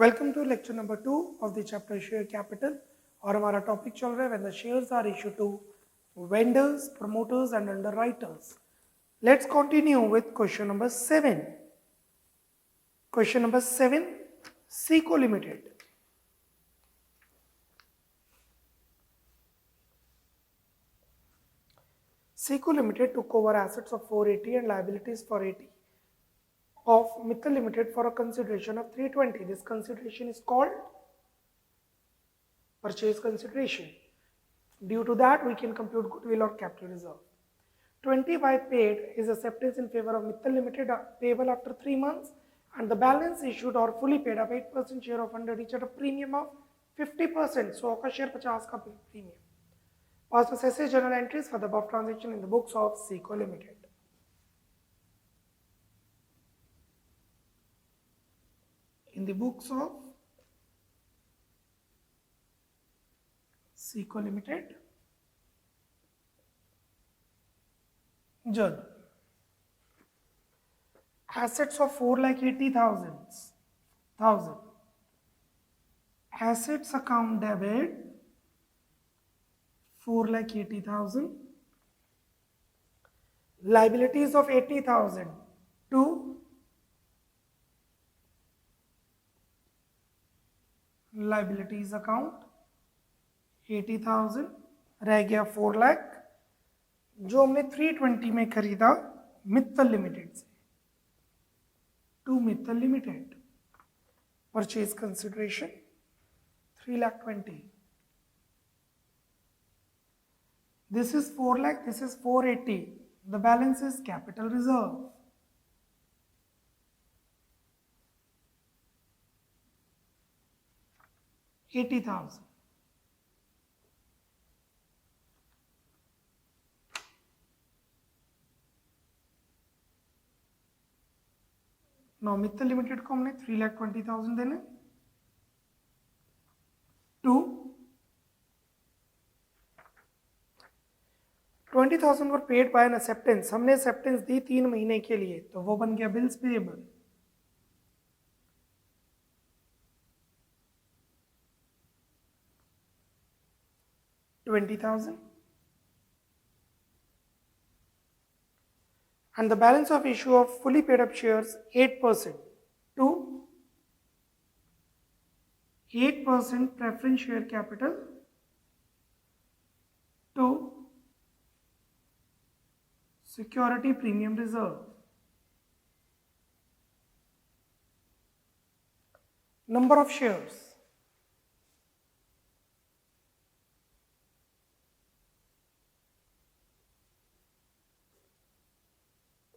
Welcome to lecture number 2 of the chapter share capital. और हमारा topic चल रहा है when the shares are issue to vendors, promoters and underwriters. Let's continue with question number 7। Question number 7, Seco limited. Seco Limited took over assets of 480 and liabilities for 80 of Mittal Limited for a consideration of 320. This consideration is called purchase consideration. Due to that, we can compute goodwill or capital reserve. 25 paid is acceptance in favor of Mittal Limited payable after 3 months, and the balance issued or fully paid up 8% share of 100 each at a premium of 50%. So, का share 50 का premium. Was to assess journal entries for the above transaction in the books of Seco Limited. In the books of Seco Limited journal. Assets of 4,80,000. Assets account debit 4,80,000. Liabilities of 80,000 to liabilities account 80,000 रह गया 4 लाख जो हमने 320 में खरीदा Mittal limited से to Mittal limited. Purchase consideration 3,20,000. This is 4 lakh, this is 480. The balance is capital reserve. $80,000. Now Mittal Limited को हमने 3,20,000 देने to 20,000 were paid by an acceptance. हमने acceptance दी 3 महीने के लिए तो वो बन गया bills payable. $20,000 and the balance of issue of fully paid up shares 8% to 8% preference share capital to security premium reserve. Number of shares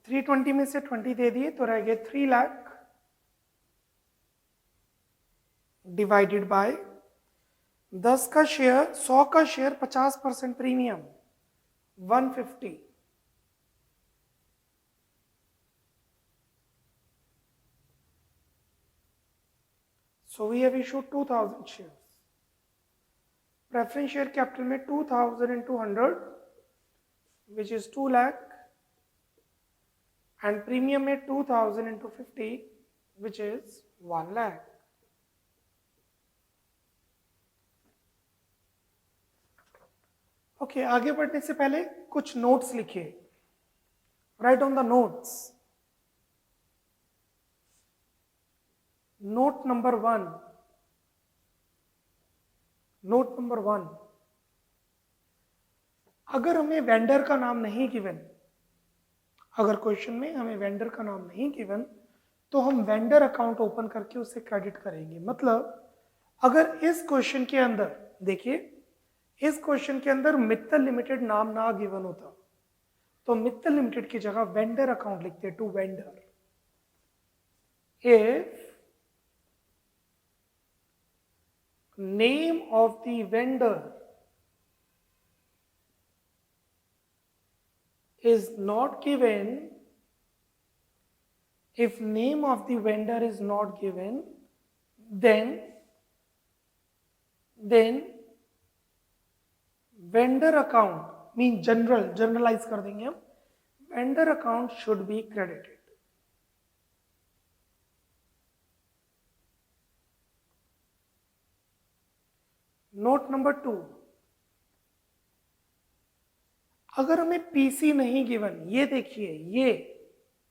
320 में से 20 दे दिए तो रह गए 3 लाख डिवाइडेड बाय 10 का शेयर 100 का share 50% premium 150. So we have issued 2,000 shares. Preference share capital में 2,000 into 100 which is 2 lakh and premium में 2,000 into 50 which is 1 lakh. Okay, आगे बढ़ने से पहले कुछ नोट्स लिखिए. Write on the notes. Note number 1. Note number 1. अगर हमें वेंडर का नाम नहीं गिवन, अगर क्वेश्चन में हमें वेंडर का नाम नहीं गिवन तो हम वेंडर अकाउंट ओपन करके उसे क्रेडिट करेंगे. मतलब अगर इस क्वेश्चन के अंदर देखिए, इस क्वेश्चन के अंदर मित्तल लिमिटेड नाम ना गिवन होता तो मित्तल लिमिटेड की जगह वेंडर अकाउंट लिखते to vendor. If name of the vendor is not given, if name of the vendor is not given, then vendor account mean generalize कर देंगे हम, vendor account should be credited. Note number 2, अगर हमें PC नहीं given, ये देखिए, ये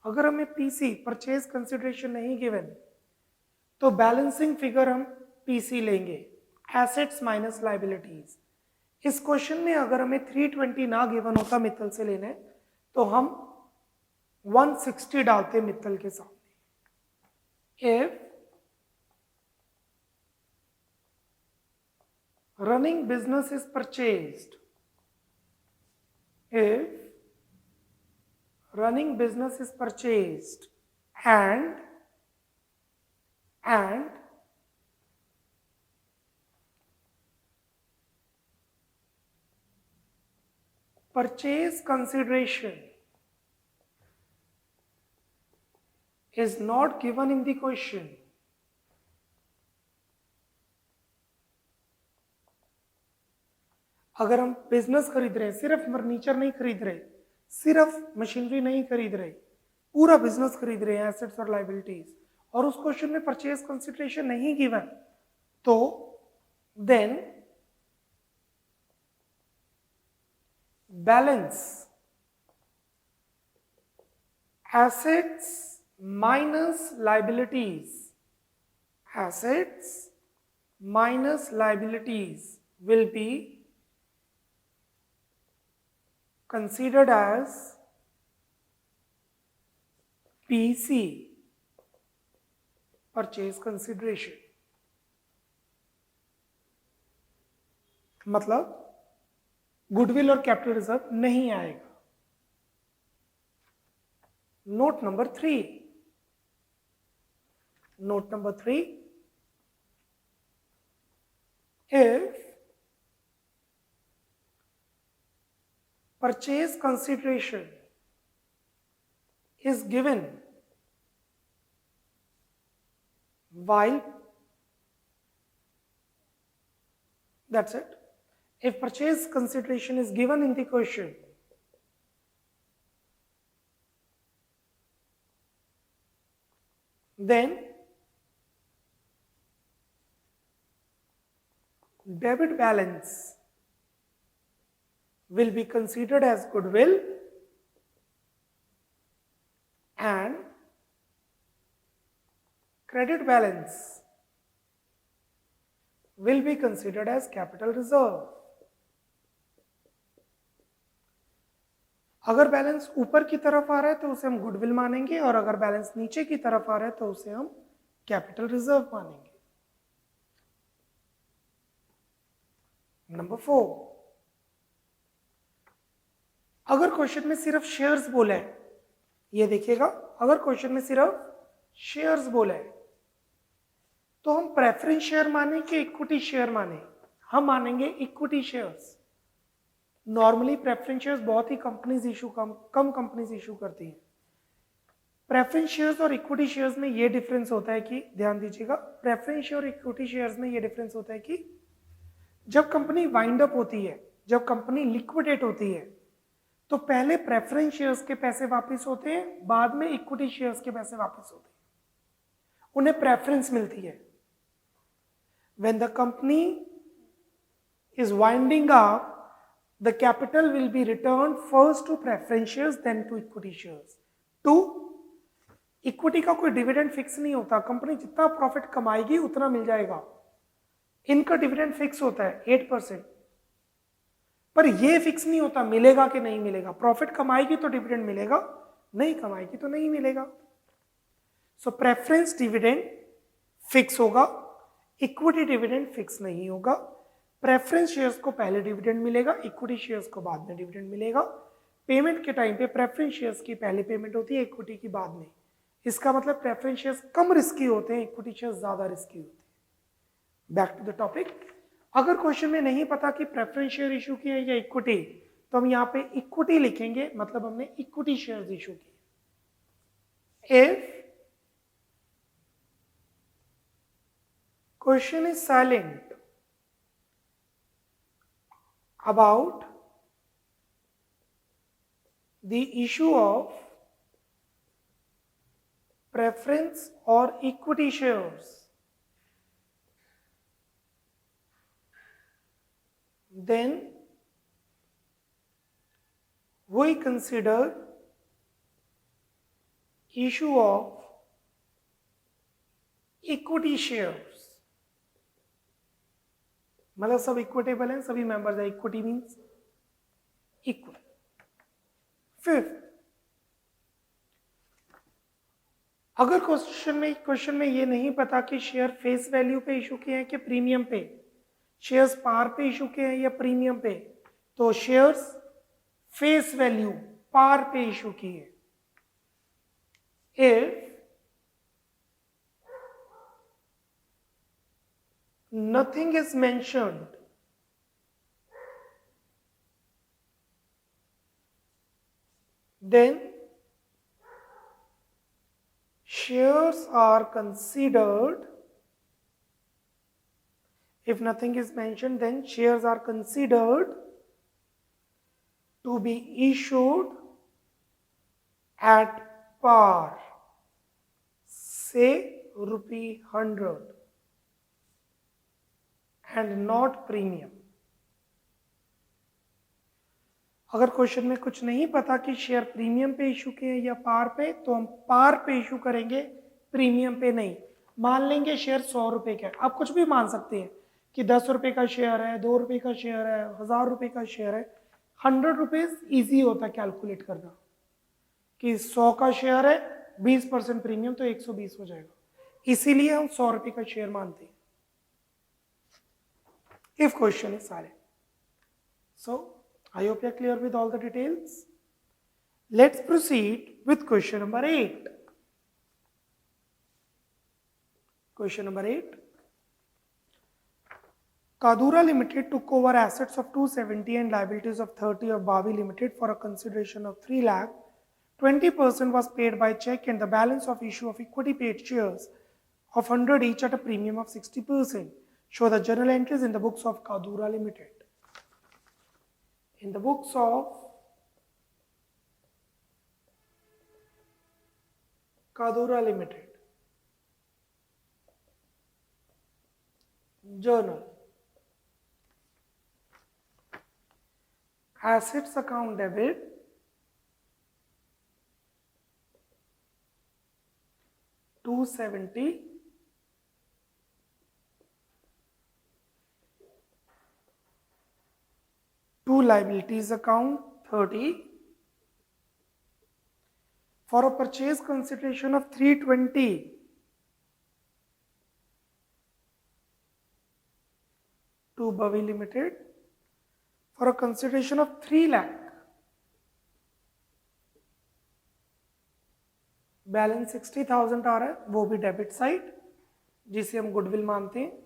अगर हमें पीसी परचेज कंसिडरेशन नहीं गिवन तो बैलेंसिंग फिगर हम पीसी लेंगे, एसेट्स माइनस लाइबिलिटीज। इस क्वेश्चन में अगर हमें 320 ना गिवन होता मित्तल से लेने, तो हम 160 डालते मित्तल के सामने। If running business is purchased, if running business is purchased and purchase consideration is not given in the question, अगर हम बिजनेस खरीद रहे हैं, सिर्फ फर्नीचर नहीं खरीद रहे, सिर्फ मशीनरी नहीं खरीद रहे, पूरा बिजनेस खरीद रहे हैं, एसेट्स और लाइबिलिटीज, और उस क्वेश्चन में परचेज कंसिडरेशन नहीं गिवन, तो then balance assets minus liabilities, assets minus liabilities will be considered as PC, purchase consideration। मतलब गुडविल और कैपिटल रिजर्व नहीं आएगा। Note number 3, note number 3, if purchase consideration is given while, that's it, if purchase consideration is given in the question, then debit balance will be considered as goodwill and credit balance will be considered as capital reserve। अगर balance ऊपर की तरफ आ रहा है तो उसे हम goodwill मानेंगे, और अगर बैलेंस नीचे की तरफ आ रहा है तो उसे हम कैपिटल रिजर्व मानेंगे। नंबर 4, अगर क्वेश्चन में सिर्फ शेयर्स बोला है, ये देखिएगा, अगर क्वेश्चन में सिर्फ शेयर्स बोला है तो हम प्रेफरेंस शेयर माने कि इक्विटी शेयर माने? हम मानेंगे equity shares. Normally preference shares बहुत ही कंपनीज इशू कम कंपनीज इशू करती हैं। प्रेफरेंस शेयर्स और इक्विटी शेयर्स में ये डिफरेंस होता है कि, ध्यान दीजिएगा, प्रेफरेंस शेयर और इक्विटी शेयर्स में ये डिफरेंस होता है कि जब कंपनी वाइंड अप होती है, जब कंपनी लिक्विडेट होती है, तो पहले प्रेफरेंस शेयर्स के पैसे वापस होते हैं, बाद में इक्विटी शेयर्स के पैसे वापस होते हैं, उन्हें प्रेफरेंस मिलती है। When the company is winding up, the capital will be returned first to preference shares, then to equity shares। To, equity का कोई डिविडेंड फिक्स नहीं होता, कंपनी जितना प्रॉफिट कमाएगी उतना मिल जाएगा। इनका डिविडेंड फिक्स होता है 8%, पर ये फिक्स नहीं होता मिलेगा कि नहीं मिलेगा। प्रॉफिट कमाएगी तो डिविडेंड मिलेगा, नहीं कमाएगी तो नहीं मिलेगा। सो प्रेफरेंस डिविडेंड फिक्स होगा, इक्विटी डिविडेंड फिक्स नहीं होगा। प्रेफरेंस शेयर्स को पहले डिविडेंड मिलेगा, इक्विटी शेयर्स को बाद में डिविडेंड मिलेगा। पेमेंट के टाइम पे प्रेफरेंस शेयर्स की पहले पेमेंट होती है, इक्विटी की बाद में। इसका मतलब प्रेफरेंस शेयर्स कम रिस्की होते हैं, इक्विटी शेयर्स ज्यादा रिस्की होते हैं। बैक टू द टॉपिक, अगर क्वेश्चन में नहीं पता कि प्रेफरेंस शेयर इशू किए या इक्विटी, तो हम यहाँ पे इक्विटी लिखेंगे, मतलब हमने इक्विटी शेयर्स इशू किए। If question is silent about the issue of preference or equity shares, then we consider issue of equity shares, मतलब सब इक्विटेबल हैं, सभी मेंबर्स है, इक्विटी मींस इक्वल। फिफ्थ, अगर क्वेश्चन में ये नहीं पता कि शेयर फेस वैल्यू पे इशू किए हैं कि प्रीमियम पे, शेयर्स पार पे इशू किए हैं या प्रीमियम पे, तो शेयर्स फेस वैल्यू पार पे इशू किए। If nothing is mentioned, then shares are considered, if nothing is mentioned, then shares are considered to be issued at par, say ₹100 and not premium। अगर question में कुछ नहीं पता कि शेयर प्रीमियम पे issue किए हैं या पार पे, तो हम पार पे इशू करेंगे, प्रीमियम पे नहीं। मान लेंगे शेयर 100 रुपए का है, आप कुछ भी मान सकते हैं कि 10 रुपए का शेयर है, 2 रुपए का शेयर है, 1000 रुपए का शेयर है। 100 रुपीज ईजी होता है कैलकुलेट करना कि 100 का शेयर है, 20% प्रीमियम तो 120 हो जाएगा, इसीलिए हम 100 रुपए का शेयर मानते हैं if question is silent. So I hope you are clear with all the details. Let's proceed with question number 8. Question number 8. Kadura Limited took over assets of 270 and liabilities of 30 of Bavi Limited for a consideration of 3 lakh. 20% was paid by check and the balance of issue of equity paid shares of 100 each at a premium of 60%. Show the journal entries in the books of Kadura Limited. In the books of Kadura Limited, journal, assets account debit, $270, to liabilities account 30 for a purchase consideration of 320 to Bavi Limited for a consideration of 3 lakh. Balance 60,000 आ रहा है, वो भी debit side, जिसे हम goodwill मानते हैं।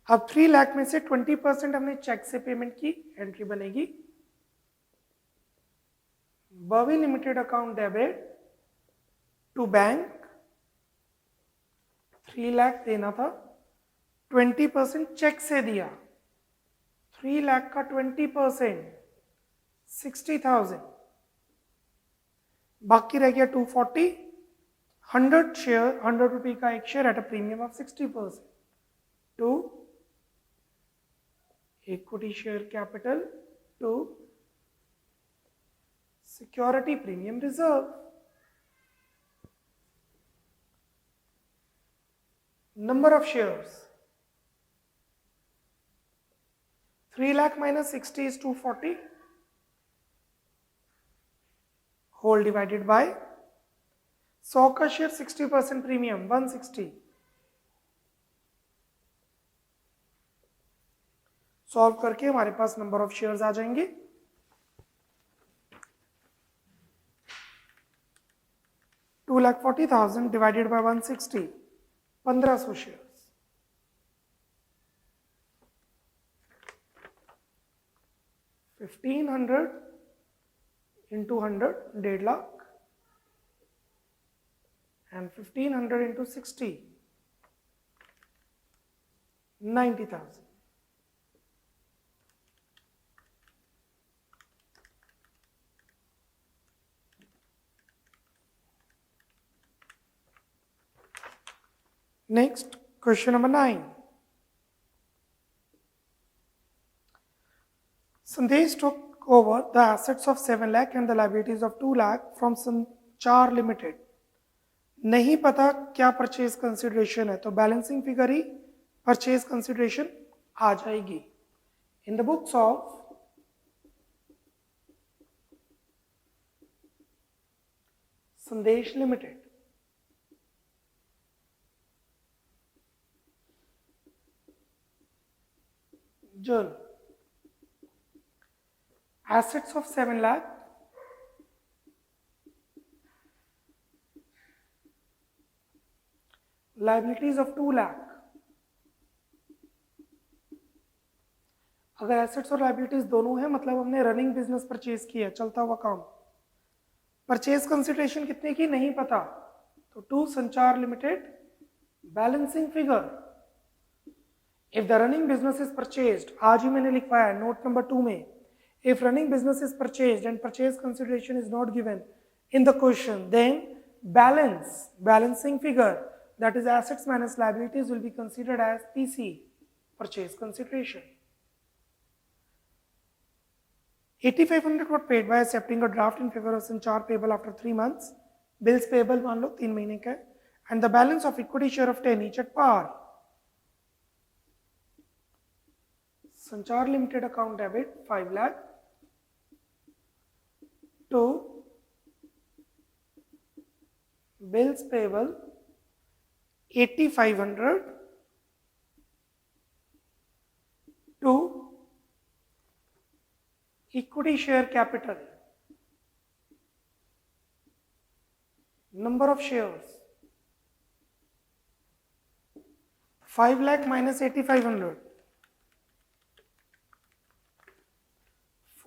अब 3 लाख में से 20% हमने चेक से पेमेंट की, एंट्री बनेगी बवी limited account debit to bank, 3 lakh देना था, 20% चेक से दिया, 3 लाख का 20% 60,000, बाकी रह गया 240, 100 शेयर, 100 रुपये का एक share at a premium of 60% to equity share capital to security premium reserve. Number of shares, 3 lakh minus 60 is 240, whole divided by 100 का शेयर 60% प्रीमियम 160, सॉल्व करके हमारे पास नंबर ऑफ शेयर्स आ जाएंगे 2,40,000 divided by 160, 1500 shares, 1500 into 100 1.5 lakh and 1500 into 60 90,000. Next, question number 9. Sandesh took over the assets of 7 lakh and the liabilities of 2 lakh from Sanchar Limited. नहीं पता क्या purchase consideration है, तो balancing figure ही purchase consideration आ जाएगी. In the books of संदेश limited, journal, assets of 7 lakh, liabilities of 2 lakh. अगर assets और liabilities दोनों है मतलब हमने रनिंग बिजनेस परचेज किया, चलता हुआ काम. परचेज कंसिडरेशन कितने की नहीं पता, तो to Sanchar limited balancing figure. If the running business is purchased, आज ही मैंने लिखवाया है नोट नंबर 2 में, if running business is purchased and purchase consideration is not given in the question, then balancing figure, that is assets minus liabilities, will be considered as PC, purchase consideration. 8500 were paid by accepting a draft in favor of Sanchar payable after 3 months. Bills payable मान लो 3 महीने का, and the balance of equity share of 10 each at par. Sanchar Limited account debit 5 lakh to bills payable 8500 to equity share capital, number of shares 5 lakh minus 8500,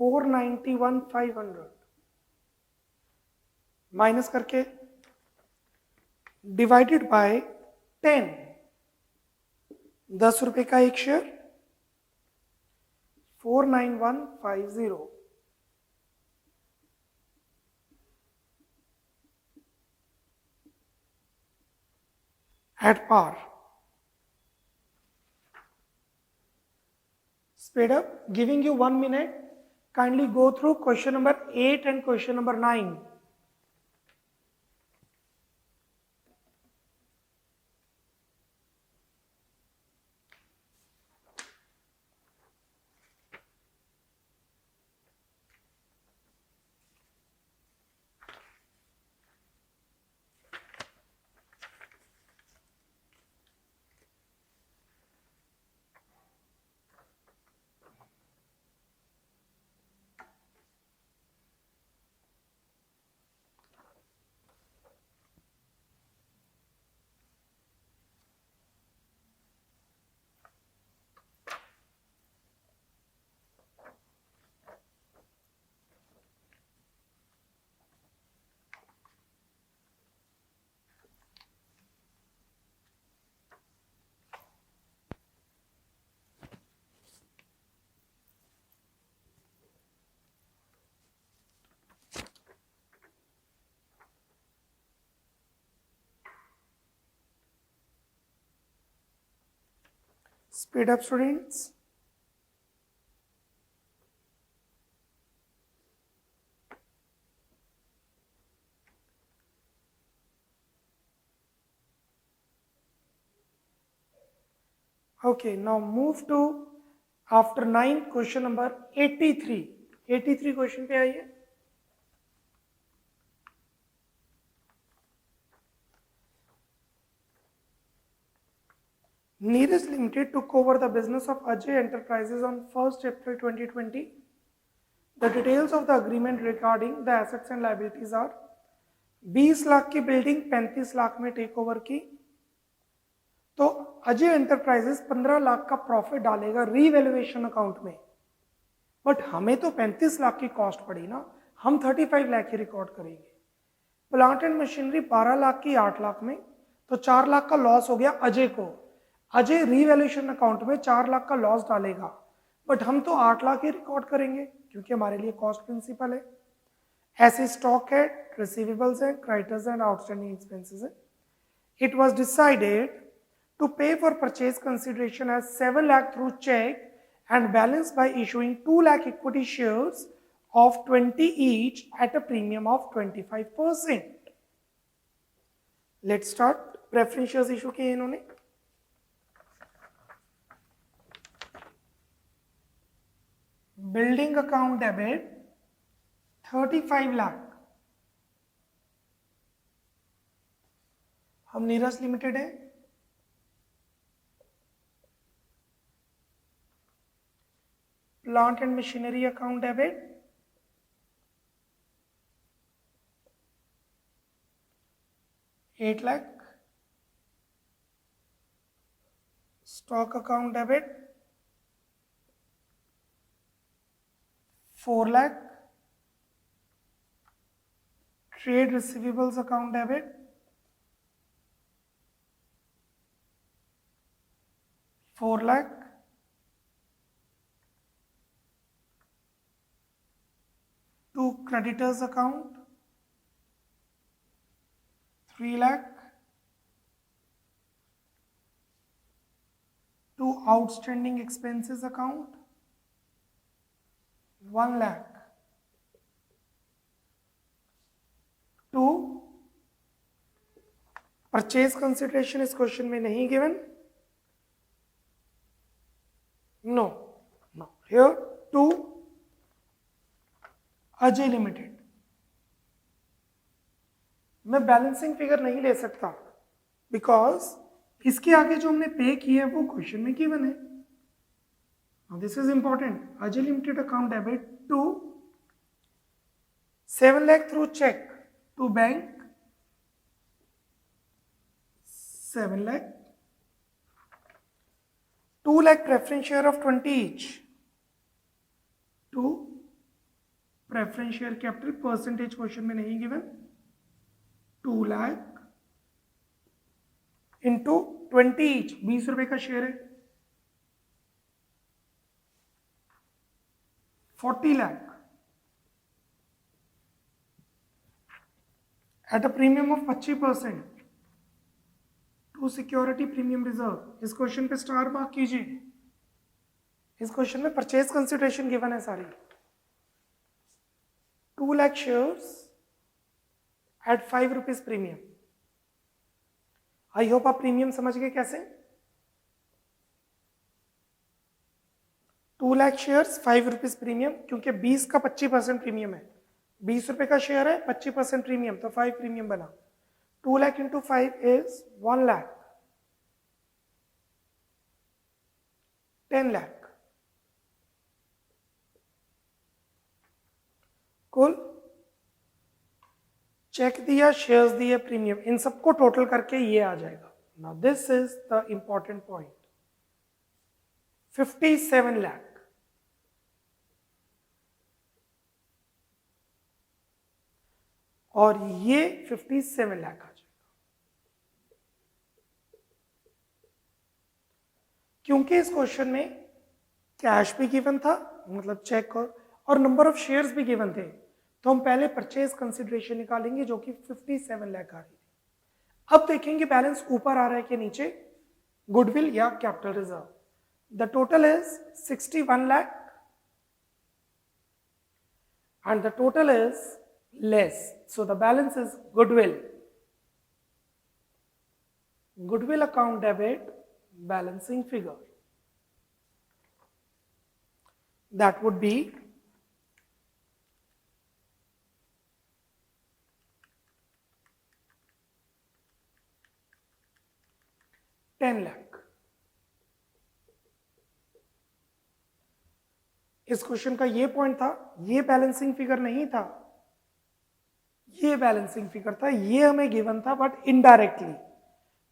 491,500 minus करके divided by 10, 10 रुपए का एक share, 49150 at par. Speed up, giving you 1 minute. Kindly go through question number 8 and question number 9. Speed up, students. Okay, now move to after 9 question number 83. 83 question पे आइए. Neeraj Limited took over the business of Ajay Enterprises on 1st April 2020. The details of the agreement regarding the assets and liabilities are 20 lakh की building 35 lakh में take over की, तो Ajay enterprises 15 lakh का profit डालेगा revaluation account में, but हमें तो 35 लाख की कॉस्ट पड़ी ना, हम 35 लाख की रिकॉर्ड करेंगे. प्लांट एंड मशीनरी 12 लाख की 8 लाख में, तो 4 लाख का लॉस हो गया अजय को. अजय रीवैल्यूएशन अकाउंट में 4 लाख का लॉस डालेगा, बट हम तो 8 लाख ही रिकॉर्ड करेंगे क्योंकि हमारे लिए कॉस्ट प्रिंसिपल है. ऐसे स्टॉक है, रिसीवेबल्स है, क्रेडिटर्स एंड आउटस्टैंडिंग एक्सपेंसेस है. It was decided to pay for purchase consideration as 7 lakh through check and balance by issuing 2 lakh equity shares of 20 each at a premium of 25%. Let's start. Preference shares issue किए इन्होंने. Building account debit 35 lakh. हम Neeraj limited है. Plant and machinery account debit 8 lakh. Stock account debit 4 lakh. Trade receivables account debit 4 lakh. To creditors account 3 lakh. To outstanding expenses account 1 lakh. To purchase consideration इस question में नहीं given. No. Here to Ajay limited. मैं balancing figure नहीं ले सकता because इसके आगे जो हमने पे किया है वो क्वेश्चन में गिवन है. This is important. Ajay limited account debit to 7 lakh through cheque to bank 7 lakh. 2 lakh preference share of 20 each to preference share capital percentage question में नहीं गिवन. 2 lakh इंटू 20 each 20 रुपए का शेयर है. 40 lakh at a premium of 25% to security premium reserve. इस question पे star mark कीजिए. इस question में परचेज कंसिडरेशन गिवन है सारी. 2 lakh shares at 5 rupees premium. I hope आप प्रीमियम समझ गए कैसे. 2 lakh शेयर्स 5 रुपीज प्रीमियम, क्योंकि 20 का 25% प्रीमियम है. 20 रुपए का शेयर है, 25% प्रीमियम, तो 5 प्रीमियम बना. 2 lakh into 5 is 1 lakh. 10 lakh. कुल चेक दिया, शेयर्स दिए, प्रीमियम, इन सबको टोटल करके ये आ जाएगा. Now this is the important point. 57 lakh. और ये 57 लाख आ जाएगा. क्योंकि इस क्वेश्चन में कैश भी गिवन था, मतलब चेक, और नंबर ऑफ शेयर्स भी गिवन थे, तो हम पहले परचेज कंसिडरेशन निकालेंगे जो कि 57 लाख आ रही है. अब देखेंगे बैलेंस ऊपर आ रहा है कि नीचे, गुडविल या capital reserve. The total is 61 lakh and the total is less, so the balance is goodwill. Goodwill account debit balancing figure, that would be 10 lakh. इस क्वेश्चन का ये पॉइंट था, ये बैलेंसिंग फिगर नहीं था, ये बैलेंसिंग फिगर था. ये हमें गिवन था बट इनडायरेक्टली.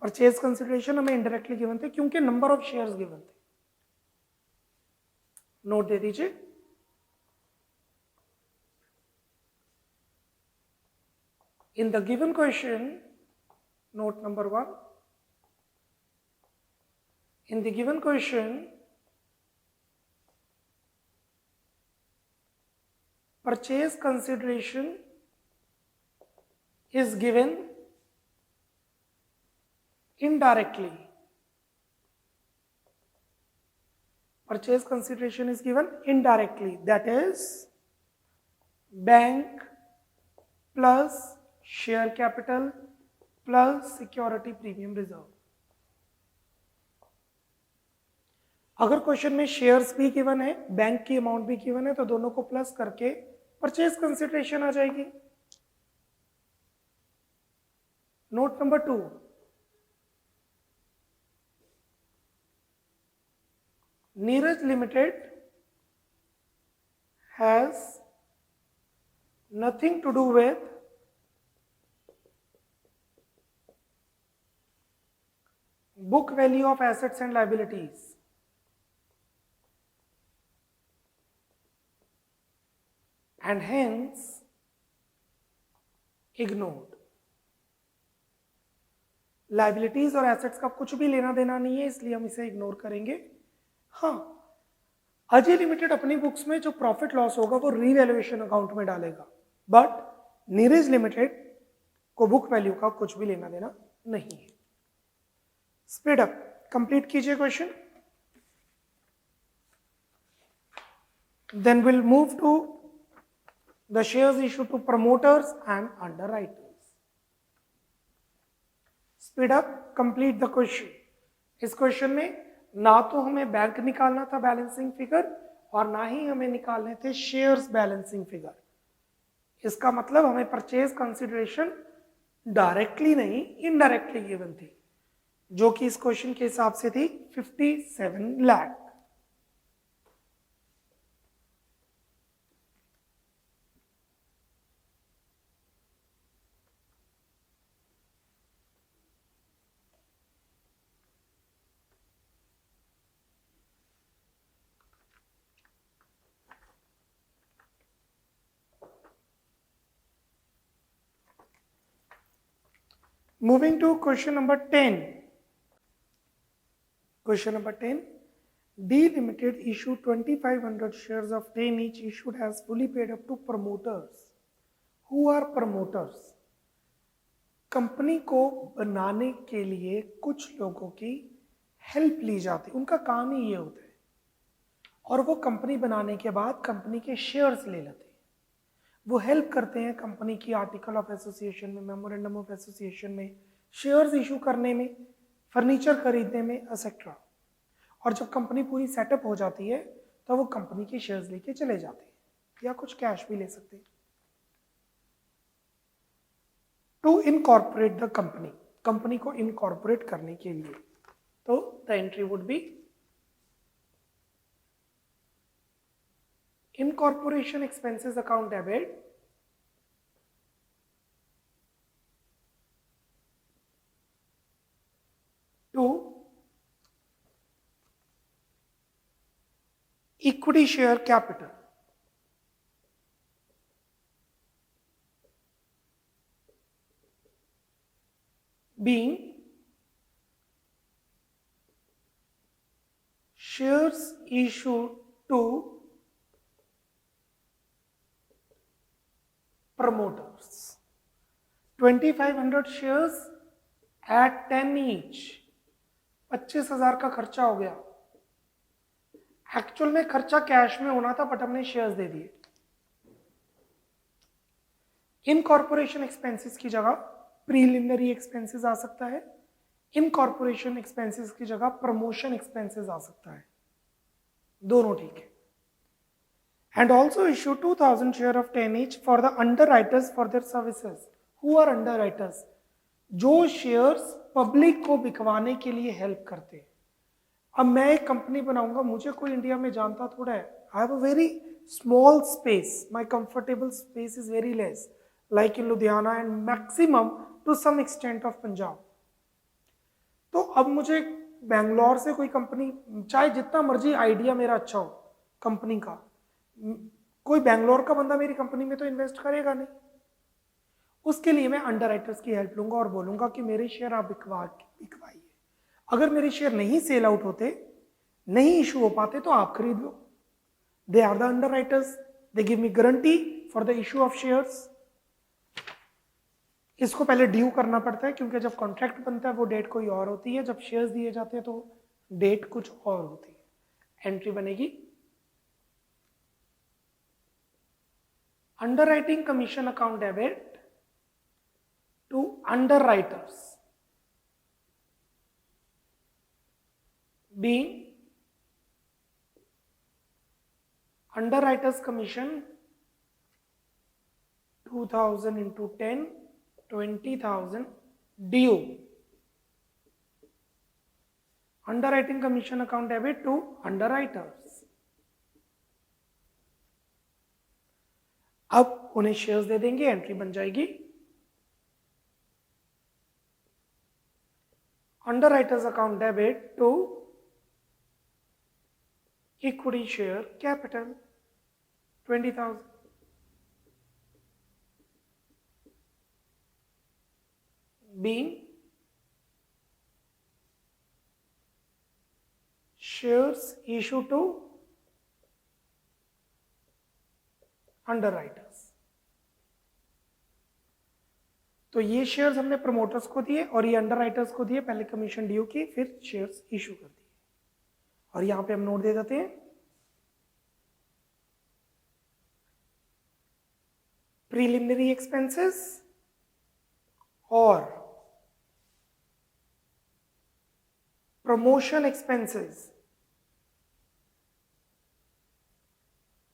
परचेज कंसिडरेशन हमें इनडायरेक्टली गिवन थे क्योंकि नंबर ऑफ शेयर्स गिवन थे. नोट दे दीजिए. In the given question, note number 1, in the given question purchase consideration is given indirectly purchase consideration is given indirectly, that is bank plus share capital plus security premium reserve. अगर question में shares भी given है, bank की amount भी given है, तो दोनों को प्लस करके परचेज कंसिडरेशन आ जाएगी. Note number 2, Neeraj limited has nothing to do with book value of assets and liabilities. And hence ignored. Liabilities और एसेट्स का कुछ भी लेना देना नहीं है, इसलिए हम इसे इग्नोर करेंगे. हाँ, अजय लिमिटेड अपनी बुक्स में जो प्रॉफिट लॉस होगा वो रीवैल्यूएशन अकाउंट में डालेगा, बट नीरज लिमिटेड को बुक वैल्यू का कुछ भी लेना देना नहीं है. स्पीड अप, कंप्लीट कीजिए question. Then will move to the shares issued to promoters and underwriters. Speed up, complete the question. इस क्वेश्चन में ना तो हमें बैंक निकालना था बैलेंसिंग फिगर और ना ही हमें निकालने थे शेयर्स बैलेंसिंग फिगर. इसका मतलब हमें परचेज कंसिडरेशन डायरेक्टली नहीं इनडायरेक्टली गिवन थी, जो कि इस क्वेश्चन के हिसाब से थी 57 lakh. Moving to question number 10. Question number 10. D Limited issued 2500 shares of 10 each issued as fully paid up to promoters. Who are promoters? Company को बनाने के लिए कुछ लोगों की हेल्प ली जाती है, उनका काम ही ये होता है, और वो कंपनी बनाने के बाद कंपनी के शेयर्स ले लेते हैं. वो हेल्प करते हैं कंपनी की आर्टिकल ऑफ एसोसिएशन में, मेमोरेंडम ऑफ एसोसिएशन में, शेयर्स इशू करने में, फर्नीचर खरीदने में, एक्सेट्रा. और जब कंपनी पूरी सेटअप हो जाती है तो वो कंपनी के शेयर्स लेके चले जाते हैं या कुछ कैश भी ले सकते हैं. To incorporate the company, company को इनकॉर्पोरेट करने के लिए, तो the entry would be incorporation expenses account debit to equity share capital. Being shares issued to promoters. 2500 shares at 10 each, 25,000 का खर्चा हो गया. एक्चुअल में खर्चा कैश में होना था, बट हमने शेयर्स दे दिए. इनकॉर्पोरेशन एक्सपेंसेस की जगह प्रीलिमिनरी एक्सपेंसेस आ सकता है, इनकॉर्पोरेशन एक्सपेंसेस की जगह प्रमोशन एक्सपेंसेस आ सकता है, दोनों ठीक है. And also issue 2000 share of 10 each for the underwriters for their services. Who are underwriters? जो शेयर्स पब्लिक को बिकवाने के लिए हेल्प करते हैं. अब मैं एक कंपनी बनाऊंगा, मुझे कोई इंडिया में जानता थोड़ा है. I have a very small space, my comfortable space is very less, like in Ludhiana and maximum to some extent of Punjab. तो अब मुझे बेंगलोर से कोई कंपनी, चाहे जितना मर्जी आइडिया मेरा अच्छा हो कंपनी का, कोई बेंगलोर का बंदा मेरी कंपनी में तो इन्वेस्ट करेगा नहीं. उसके लिए मैं अंडरराइटर्स की हेल्प लूंगा और बोलूंगा कि मेरे शेयर आप बिकवाइए. अगर मेरे शेयर नहीं सेल आउट होते, नहीं इशू हो पाते, तो आप खरीद लो. They are the underwriters, they give me guarantee for the issue of shares. इसको पहले ड्यू करना पड़ता है, क्योंकि जब कॉन्ट्रैक्ट बनता है वो डेट कोई और होती है, जब शेयर्स दिए जाते हैं तो डेट कुछ और होती है. एंट्री बनेगी underwriting commission account debit to underwriters being underwriters commission 2000 into 10 20,000 due underwriting commission account debit to underwriters. अब उन्हें शेयर्स दे देंगे, एंट्री बन जाएगी underwriters account debit to equity share capital 20,000. Being shares issued to underwriters. तो ये shares हमने promoters को दिए और ये अंडरराइटर्स को दिए, पहले कमीशन ड्यू की फिर शेयर्स इशू कर दिए। और यहां पे हम नोट दे देते हैं प्रीलिमिनरी एक्सपेंसेस और promotion expenses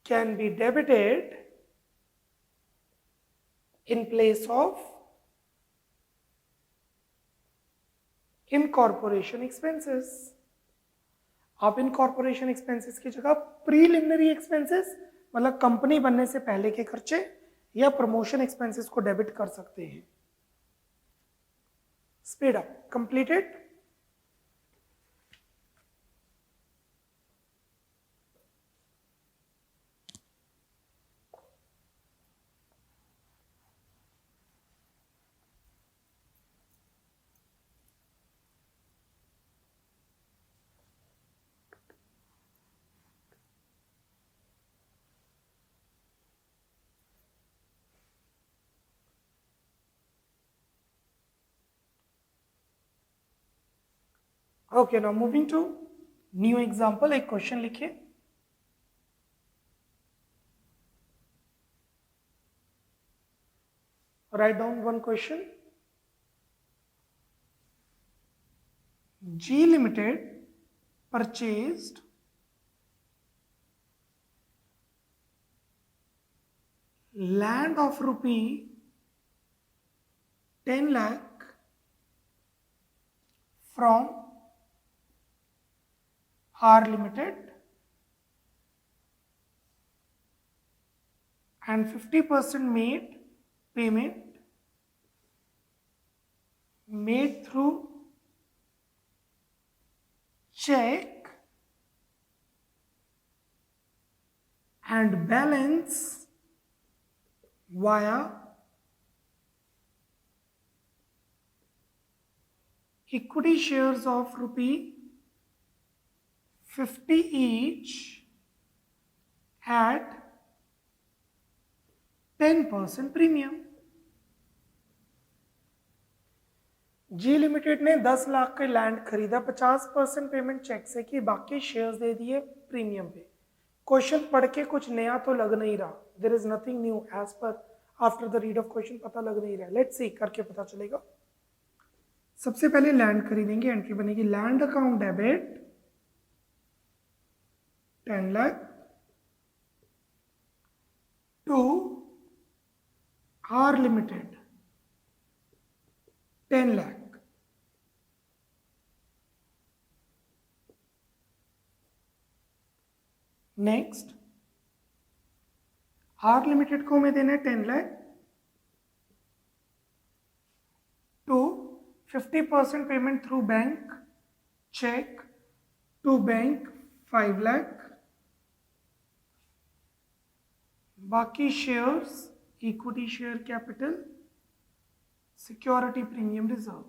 can be debited in place of incorporation expenses. आप इनकॉर्पोरेशन एक्सपेंसेस की जगह प्रीलिमिनरी एक्सपेंसेस मतलब कंपनी बनने से पहले के खर्चे या प्रमोशन एक्सपेंसेस को डेबिट कर सकते हैं। Speed up completed. Okay, now moving to new example, एक क्वेश्चन लिखिए। Write down one question. G Limited purchased land of rupee 10 lakh from R Limited and 50% payment made through check and balance via equity shares of rupee 50 each at 10% premium. G limited ने 10 लाख के land खरीदा, 50% payment check से की, बाकी shares दे दिए premium पे। Question पढ़ के कुछ नया तो लग नहीं रहा, there is nothing new as per after the read of question, पता लग नहीं रहा। लेट्स सी, करके पता चलेगा। सबसे पहले लैंड खरीदेंगे, एंट्री बनेगी land account debit 10 lakh to R Limited 10 lakh. Next, R Limited को हमें देना है 10 lakh to 50% payment through bank check to bank 5 lakh, बाकी shares equity share capital security premium reserve.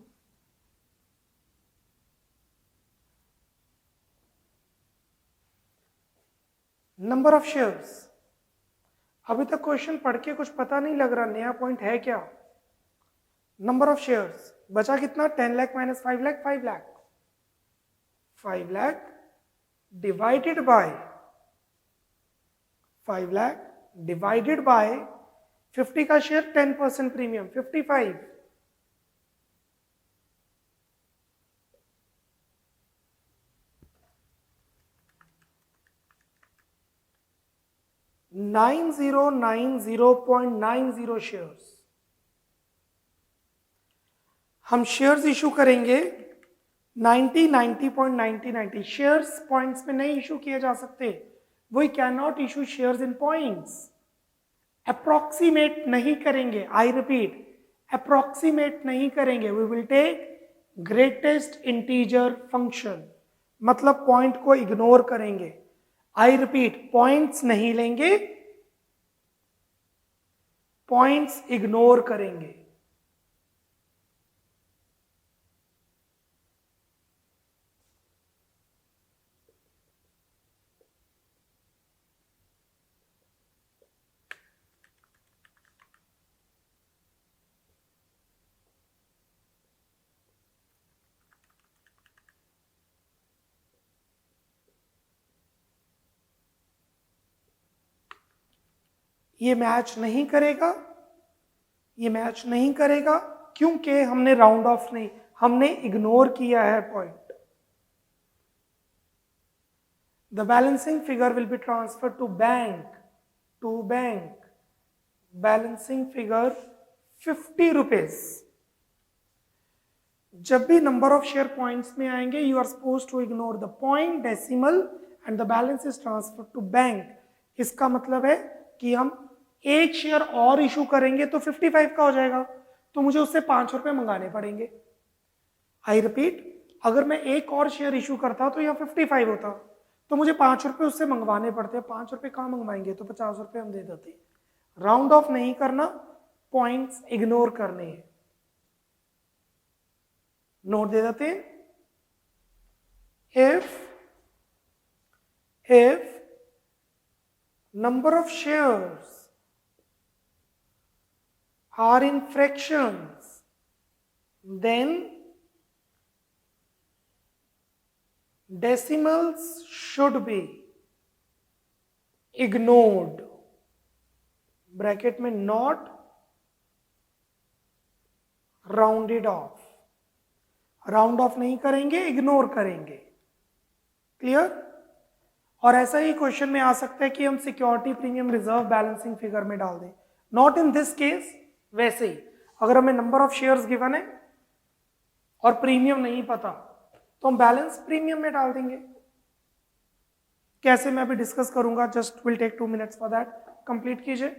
Number of shares, अभी तक question पढ़ के कुछ पता नहीं लग रहा, नया पॉइंट है क्या? नंबर ऑफ शेयर्स बचा कितना? 10 lakh minus 5 lakh, 5 lakh, 5 lakh divided by 5 lakh divided by 50 का शेयर 10% प्रीमियम 55 9090.90 शेयर्स हम शेयर्स इशू करेंगे 90.90 शेयर्स पॉइंट्स में नहीं इशू किए जा सकते. We can not issue shares in points. Approximate नहीं करेंगे. आई रिपीट, अप्रोक्सीमेट नहीं करेंगे. We will take greatest integer function, मतलब पॉइंट को इग्नोर करेंगे. आई रिपीट, पॉइंट्स नहीं लेंगे, पॉइंट्स इग्नोर करेंगे. ये मैच नहीं करेगा, ये मैच नहीं करेगा क्योंकि हमने राउंड ऑफ नहीं, हमने इग्नोर किया है point. The balancing figure will be transfer to bank. Balancing figure 50 rupees. जब भी नंबर ऑफ शेयर पॉइंट्स में आएंगे, you are suppose to ignore the point, decimal and the balance is transfer to bank. इसका मतलब है कि हम एक शेयर और इशू करेंगे तो 55 का हो जाएगा, तो मुझे उससे 5 रुपए मंगाने पड़ेंगे. आई रिपीट, अगर मैं एक और शेयर इशू करता तो यहाँ 55 होता, तो मुझे 5 रुपए उससे मंगवाने पड़ते. 5 रुपए कहाँ मंगवाएंगे, तो 50 रुपए हम दे देते. राउंड ऑफ नहीं करना, पॉइंट्स इग्नोर करने हैं. नोट दे देते हैं. if number of shares are in fractions, then decimals should be ignored. Bracket में not rounded off. Round of नहीं करेंगे, इग्नोर करेंगे. क्लियर? और ऐसा ही क्वेश्चन में आ सकता है कि हम security premium reserve balancing figure में डाल दें. Not in this case. वैसे ही अगर हमें नंबर ऑफ शेयर्स गिवन है और प्रीमियम नहीं पता, तो हम बैलेंस प्रीमियम में डाल देंगे. कैसे मैं अभी डिस्कस करूंगा, just will take 2 minutes for that. Complete कीजिए.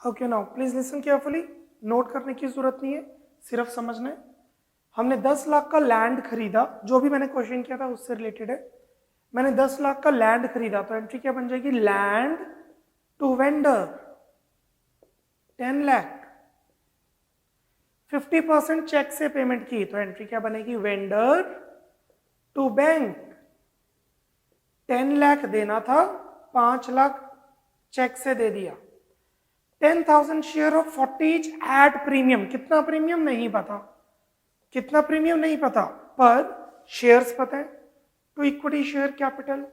Okay, now please listen carefully. Note करने की जरूरत नहीं है, सिर्फ समझना है. हमने 10 लाख का लैंड खरीदा, जो भी मैंने क्वेश्चन किया था उससे रिलेटेड है. मैंने 10 लाख का लैंड खरीदा, तो एंट्री क्या बन जाएगी, land to vendor 10 lakh. 50% cheque से पेमेंट की, तो एंट्री क्या बनेगी, वेंडर टू बैंक. 10 लाख देना था, 5 लाख चेक से दे दिया. 10,000 share of 40 each at premium. कितना प्रीमियम नहीं पता, कितना प्रीमियम नहीं पता, पर शेयर्स पता है. To equity share capital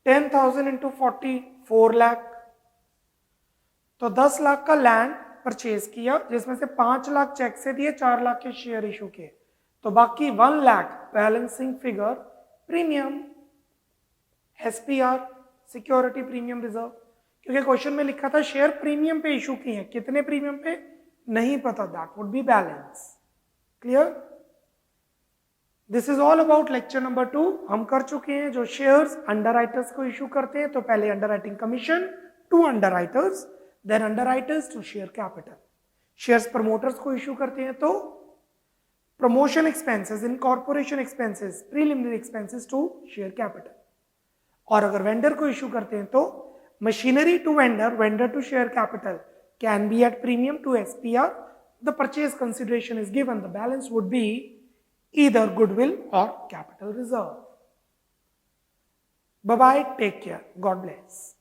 10,000 into 40 4 lakh. तो 10 लाख का लैंड परचेज किया, जिसमें से 5 लाख चेक से दिए, 4 लाख के शेयर इशू किए, तो बाकी 1 lakh balancing figure premium, SPR security premium reserve. क्योंकि क्वेश्चन में लिखा था शेयर प्रीमियम पे इशू की है, कितने प्रीमियम पे नहीं पता, that would be balance. Clear? This is all about lecture number 2. हम कर चुके हैं. जो शेयर्स अंडरराइटर्स को इशू करते हैं, तो पहले underwriting commission to underwriters, then underwriters to share capital. Shares promoters को इशू करते हैं, तो promotion expenses, incorporation expenses, preliminary expenses to share capital. और अगर वेंडर को इशू करते हैं तो machinery to vendor, vendor to share capital can be at premium to SPR. The purchase consideration is given. The balance would be either goodwill or capital reserve. Bye bye. Take care. God bless.